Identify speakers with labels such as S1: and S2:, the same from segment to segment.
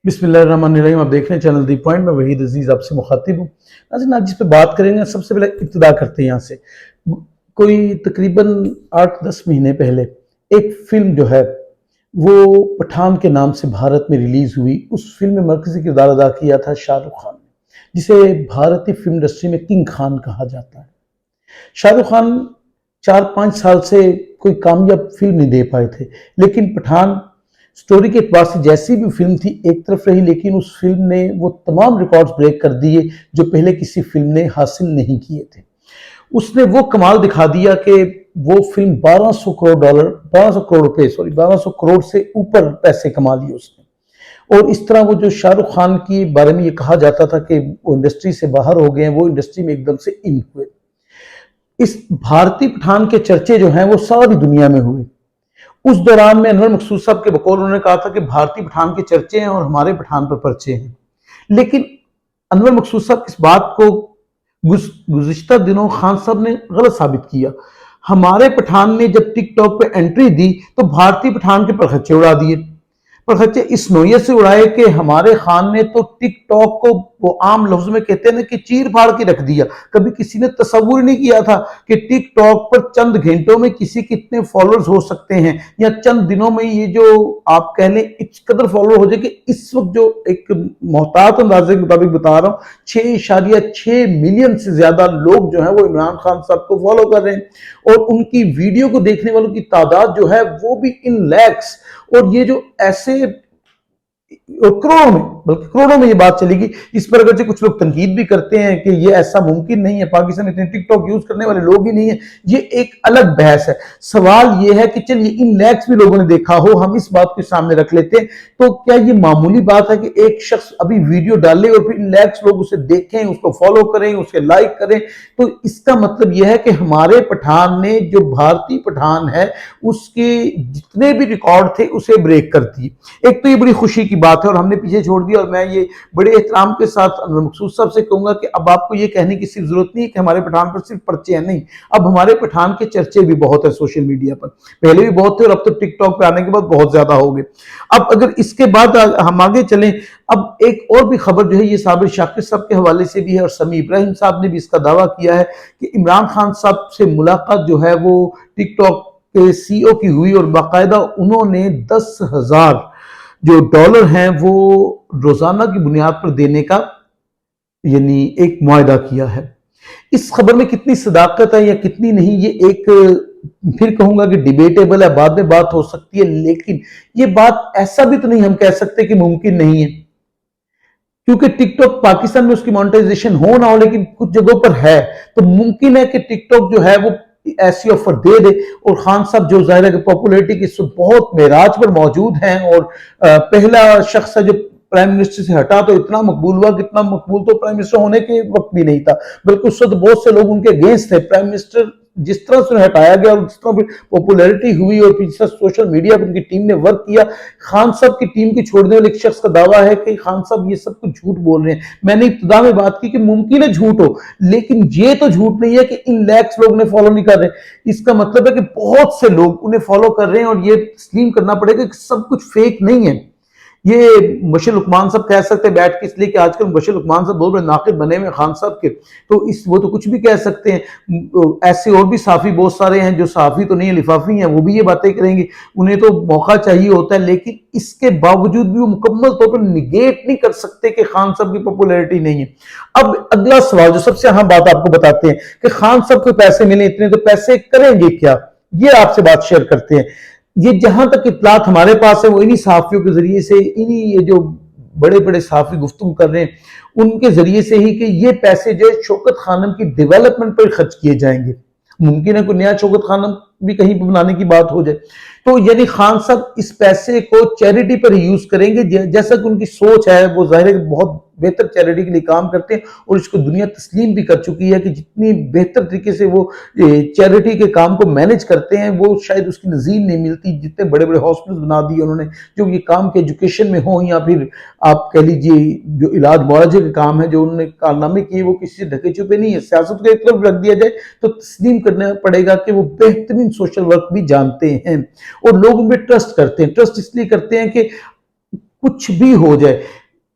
S1: बिस्मिल्लाहिर्रहमानिर्रहीम। आप देख रहे हैं चैनल दी पॉइंट में वहीद अजीज आपसे मुखातिब हूँ। नाज़रीन, आज जिस पे बात करेंगे सबसे पहले इब्तिदा करते हैं यहाँ से। कोई तकरीबन 8-10 महीने पहले एक फिल्म जो है वो पठान के नाम से भारत में रिलीज हुई। उस फिल्म में मरकजी किरदार अदा किया था शाहरुख खान ने, जिसे भारतीय फिल्म इंडस्ट्री में किंग खान कहा जाता है। शाहरुख खान 4-5 साल से कोई कामयाब फिल्म नहीं दे पाए थे, लेकिन पठान स्टोरी के एतबार से जैसी भी फिल्म थी एक तरफ रही, लेकिन उस फिल्म ने वो तमाम रिकॉर्ड्स ब्रेक कर दिए जो पहले किसी फिल्म ने हासिल नहीं किए थे। उसने वो कमाल दिखा दिया कि वो फिल्म 1200 करोड़ से ऊपर पैसे कमा लिए उसने। और इस तरह वो जो शाहरुख खान के बारे में ये कहा जाता था कि वो इंडस्ट्री से बाहर हो गए हैं, वो इंडस्ट्री में एकदम से इन हुए। इस भारतीय पठान के चर्चे जो हैं वो सारी दुनिया में हुए। उस दौरान में अनवर मकसूद साहब के बकौल उन्होंने कहा था कि भारतीय पठान के चर्चे हैं और हमारे पठान पर पर्चे हैं। लेकिन अनवर मकसूद साहब इस बात को गुज़िश्ता दिनों खान साहब ने गलत साबित किया। हमारे पठान ने जब टिकटॉक पे एंट्री दी तो भारतीय पठान के परखच्चे उड़ा दिए। परखच्चे इस नोयत से उड़ाए कि हमारे खान ने तो टिकटॉक को वो आम लफ्ज में कहते हैं ना कि चीर फाड़ के रख दिया। कभी किसी ने तस्वुर नहीं किया था कि टिकटॉक पर चंद घंटों में किसी कितने फॉलोअर्स हो सकते हैं, या चंद दिनों में ये जो आप कह लें इस कदर फॉलोअर हो जाए कि इस वक्त जो एक मोहतात अंदाजे के मुताबिक बता रहा हूँ 6.6 मिलियन से ज्यादा लोग जो है वो इमरान खान साहब को फॉलो कर रहे हैं, और उनकी वीडियो को देखने वालों की तादाद जो है वो भी इन लैक्स। और ये जो ऐसे करोड़ों में, बल्कि करोड़ों में ये बात चलेगी। इस पर अगर कुछ लोग तनकीद भी करते हैं कि ये ऐसा मुमकिन नहीं है, पाकिस्तान में इतने टिकटॉक यूज करने वाले लोग ही नहीं है, ये एक अलग बहस है। सवाल ये है कि चलिए इन लैक्स भी लोगों ने देखा हो, हम इस बात को सामने रख लेते हैं, तो क्या ये मामूली बात है कि एक शख्स अभी वीडियो डाले और फिर इन लैक्स लोग उसे देखें, उसको फॉलो करें, उसे लाइक करें? तो इसका मतलब यह है कि हमारे पठान ने, जो भारतीय पठान है, उसके जितने भी रिकॉर्ड थे उसे ब्रेक कर दिए। एक तो ये बड़ी खुशी की बात है और हमने पीछे छोड़ दिया। और मैं ये बड़े एहतराम के साथ अनवर मकसूद साहब से कहूंगा कि अब आपको ये कहने की सिर्फ जरूरत नहीं है कि हमारे पठान पर सिर्फ पर्चे हैं, नहीं, अब हमारे पठान के चर्चे भी बहुत है सोशल मीडिया पर। पहले भी बहुत थे और अब तो टिकटॉक पे आने के बाद बहुत ज्यादा हो गए। अब अगर इसके बाद हम आगे चलें, अब एक और भी खबर जो है ये साबिर शाकिर साहब के हवाले से भी है, और समी इब्राहिम साहब ने भी इसका दावा किया है कि इमरान खान साहब से मुलाकात जो है वो टिकटॉक के सीईओ की हुई, और बाकायदा उन्होंने 10,000 जो डॉलर हैं वो रोजाना की बुनियाद पर देने का यानी एक मुआहदा किया है। इस खबर में कितनी सदाकत है या कितनी नहीं, ये एक फिर कहूंगा कि डिबेटेबल है, बाद में बात हो सकती है, लेकिन ये बात ऐसा भी तो नहीं हम कह सकते कि मुमकिन नहीं है, क्योंकि टिकटॉक पाकिस्तान में उसकी मोनेटाइजेशन हो ना हो, लेकिन कुछ जगहों पर है, तो मुमकिन है कि टिकटॉक जो है वो ऐसी ऑफर दे दे। और खान साहब जो जाहिर है कि पॉपुलैरिटी की बहुत मेराज पर मौजूद हैं, और पहला शख्स है जो प्राइम मिनिस्टर से हटा तो इतना मकबूल हुआ, कितना मकबूल तो प्राइम मिनिस्टर होने के वक्त भी नहीं था, बल्कि उस वक्त बहुत से लोग उनके अगेंस्ट थे। प्राइम मिनिस्टर जिस तरह से हटाया गया और जिस तरह पॉपुलैरिटी हुई और जिस तरह सोशल मीडिया पर उनकी टीम ने वर्क किया, खान साहब की टीम की छोड़ने वाले एक शख्स का दावा है कि खान साहब ये सब कुछ झूठ बोल रहे हैं। मैंने इब्तिदा में बात की कि मुमकिन है झूठ हो, लेकिन ये तो झूठ नहीं है कि इन लैक्स लोग ने फॉलो नहीं कर रहे। इसका मतलब है कि बहुत से लोग उन्हें फॉलो कर रहे हैं, और ये तस्लीम करना पड़ेगा कि सब कुछ फेक नहीं है। ये मुबश्शिर लुकमान साहब कह सकते हैं बैठ के, इसलिए कि आजकल मुबश्शिर लुकमान साहब बहुत बड़े नाक़िद बने हुए खान साहब के, तो वो तो कुछ भी कह सकते हैं। ऐसे और भी साफ़ी बहुत सारे हैं जो साफ़ी तो नहीं है, लिफाफी हैं, वो भी ये बातें करेंगे, उन्हें तो मौका चाहिए होता है। लेकिन इसके बावजूद भी वो मुकम्मल तौर पर निगेट नहीं कर सकते कि खान साहब की पॉपुलैरिटी नहीं है। अब अगला सवाल जो सबसे अहम बात आपको बताते हैं कि खान साहब को पैसे मिले इतने, तो पैसे करेंगे क्या, ये आपसे बात शेयर करते हैं। ये जहां तक इत्तलात हमारे पास है वो इन्हीं सहाफियों के जरिए से, इन्हीं ये जो बड़े बड़े सहाफी गुफ्तगू कर रहे हैं उनके जरिए से ही कि ये पैसे जो शौकत खानम की डेवलपमेंट पर खर्च किए जाएंगे। मुमकिन है कोई नया शौकत खानम भी कहीं पर बनाने की बात हो जाए, तो यानी खान साहब इस पैसे को चैरिटी पर यूज करेंगे। जैसा कि उनकी सोच है, वो जाहिर है बहुत बेहतर चैरिटी के लिए काम करते हैं, और इसको दुनिया तस्लीम भी कर चुकी है कि जितनी बेहतर तरीके से वो चैरिटी के काम को मैनेज करते हैं वो शायद उसकी नज़ीर नहीं मिलती। जितने बड़े बड़े हॉस्पिटल बना दिए उन्होंने, जो ये काम के एजुकेशन में हो या फिर आप कह लीजिए जो इलाज मुआवजे के काम है, जो उन्होंने कारनामे किए वो किसी से ढके छुपे नहीं है। सियासत को एक तरफ रख दिया जाए तो तस्लीम करना पड़ेगा कि वो बेहतरीन सोशल वर्क भी जानते हैं और लोग उनमें ट्रस्ट करते हैं। ट्रस्ट इसलिए करते हैं कि कुछ भी हो जाए,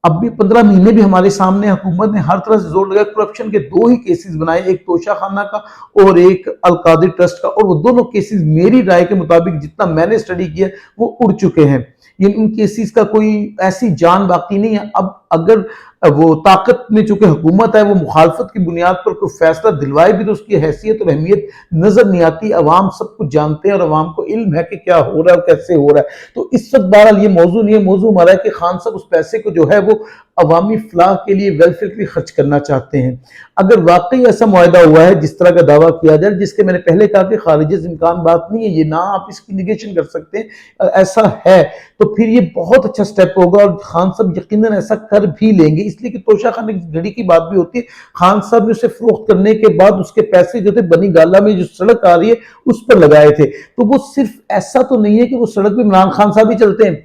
S1: اب بھی 15 مہینے بھی ہمارے سامنے حکومت نے ہر طرح سے زور لگایا، کرپشن کے 2 ہی کیسز بنائے، ایک توشہ خانہ کا اور ایک القادری ٹرسٹ کا، اور وہ دونوں کیسز میری رائے کے مطابق جتنا میں نے اسٹڈی کیا وہ اڑ چکے ہیں، یعنی ان کیسز کا کوئی ایسی جان باقی نہیں ہے۔ اب اگر وہ طاقت میں چونکہ حکومت ہے، وہ مخالفت کی بنیاد پر کوئی فیصلہ دلوائے بھی تو اس کی حیثیت اور اہمیت نظر نہیں آتی، عوام سب کچھ جانتے ہیں اور عوام کو علم ہے کہ کیا ہو رہا ہے اور کیسے ہو رہا ہے۔ تو اس وقت بہرحال یہ موضوع نہیں ہے، موضوع ہمارا ہے کہ خان صاحب اس پیسے کو جو ہے وہ عوامی فلاح کے لیے، ویلفیئر کے لیے خرچ کرنا چاہتے ہیں۔ اگر واقعی ایسا معاہدہ ہوا ہے جس طرح کا دعویٰ کیا جائے، جس کے میں نے پہلے کہا کہ خارج از امکان بات نہیں ہے، یہ نہ آپ اس کی نیگیشن کر سکتے ہیں، ایسا ہے تو پھر یہ بہت اچھا سٹیپ ہوگا، اور خان صاحب یقیناً ایسا کر بھی لیں گے، اس لیے کہ توشہ خانہ کی گھڑی کی بات بھی ہوتی ہے۔ خان صاحب نے اسے فروخت کرنے کے بعد اس کے پیسے جو تھے بنی گالہ میں جو سڑک آ رہی ہے اس پر لگائے تھے، تو وہ صرف ایسا تو نہیں ہے کہ وہ سڑک پہ عمران خان صاحب ہی چلتے ہیں۔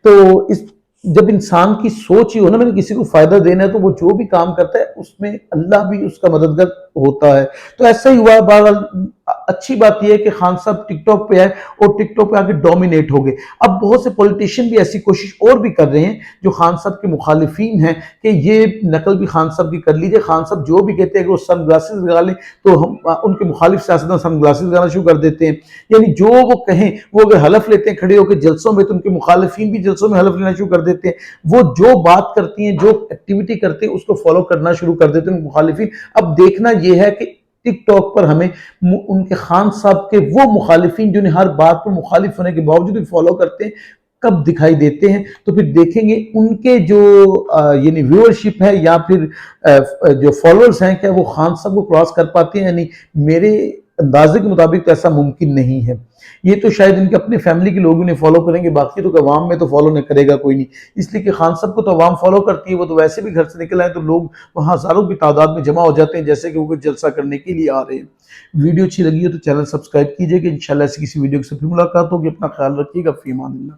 S1: تو جب انسان کی سوچ ہی ہو نا، میں نے کسی کو فائدہ دینا ہے تو وہ جو بھی کام کرتا ہے اس میں اللہ بھی اس کا مددگار ہوتا ہے۔ تو ایسا ہی ہوا، بہرحال اچھی بات یہ ہے کہ خان صاحب ٹک ٹاک پہ آئے اور ٹک ٹاک پہ آ کے ڈومینیٹ ہو گئے۔ اب بہت سے پولیٹیشین بھی ایسی کوشش اور بھی کر رہے ہیں جو خان صاحب کے مخالفین ہیں کہ یہ نقل بھی خان صاحب کی کر لیجئے، خان صاحب جو بھی کہتے ہیں کہ وہ سن گلاسز لگا لیں تو ہم ان کے مخالف سیاستدان سن گلاسز لگانا شروع کر دیتے ہیں، یعنی جو وہ کہیں، وہ اگر حلف لیتے ہیں کھڑے ہو کے جلسوں میں تو ان کے مخالفین بھی جلسوں میں حلف لینا شروع کر دیتے ہیں، وہ جو بات کرتی ہیں، جو ایکٹیویٹی کرتے ہیں اس کو فالو کرنا شروع کر دیتے ہیں مخالفین۔ اب دیکھنا یہ ہے کہ ٹک ٹاک پر ہمیں ان کے خان صاحب کے وہ مخالفین جو ہر بات پر مخالف ہونے کے باوجود بھی فالو کرتے ہیں کب دکھائی دیتے ہیں، تو پھر دیکھیں گے ان کے جو یعنی ویورشپ ہے یا پھر جو فالوورز ہیں کیا وہ خان صاحب کو کراس کر پاتے ہیں۔ یعنی میرے اندازے کے مطابق تو ایسا ممکن نہیں ہے، یہ تو شاید ان کے اپنے فیملی کے لوگ انہیں فالو کریں گے، باقی تو عوام میں تو فالو نہیں کرے گا کوئی نہیں، اس لیے کہ خان صاحب کو تو عوام فالو کرتی ہے، وہ تو ویسے بھی گھر سے نکل آئے تو لوگ وہاں ہزاروں کی تعداد میں جمع ہو جاتے ہیں جیسے کہ وہ جلسہ کرنے کے لیے آ رہے ہیں۔ ویڈیو اچھی لگی ہے تو چینل سبسکرائب کیجئے کہ انشاءاللہ ایسی کسی ویڈیو کے ساتھ پھر ملاقات ہوگی۔ اپنا خیال رکھیے گا، فی امان اللہ۔